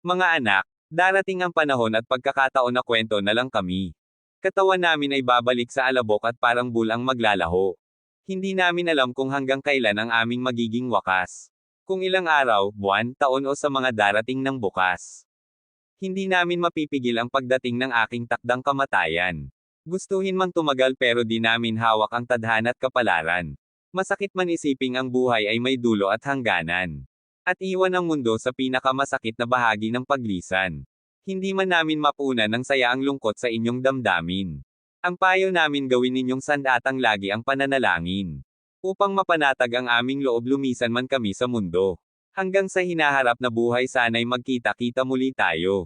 Mga anak, darating ang panahon at pagkakataon na kwento na lang kami. Katawan namin ay babalik sa alabok at parang bulang maglalaho. Hindi namin alam kung hanggang kailan ang aming magiging wakas. Kung ilang araw, buwan, taon o sa mga darating ng bukas. Hindi namin mapipigil ang pagdating ng aking takdang kamatayan. Gustuhin mang tumagal pero di namin hawak ang tadhana at kapalaran. Masakit man isiping ang buhay ay may dulo at hangganan. At iwan ang mundo sa pinakamasakit na bahagi ng paglisan. Hindi man namin mapunan ng saya ang lungkot sa inyong damdamin. Ang payo namin gawin ninyong sandatang lagi ang pananalangin. Upang mapanatag ang aming loob lumisan man kami sa mundo. Hanggang sa hinaharap na buhay sana'y magkita-kita muli tayo.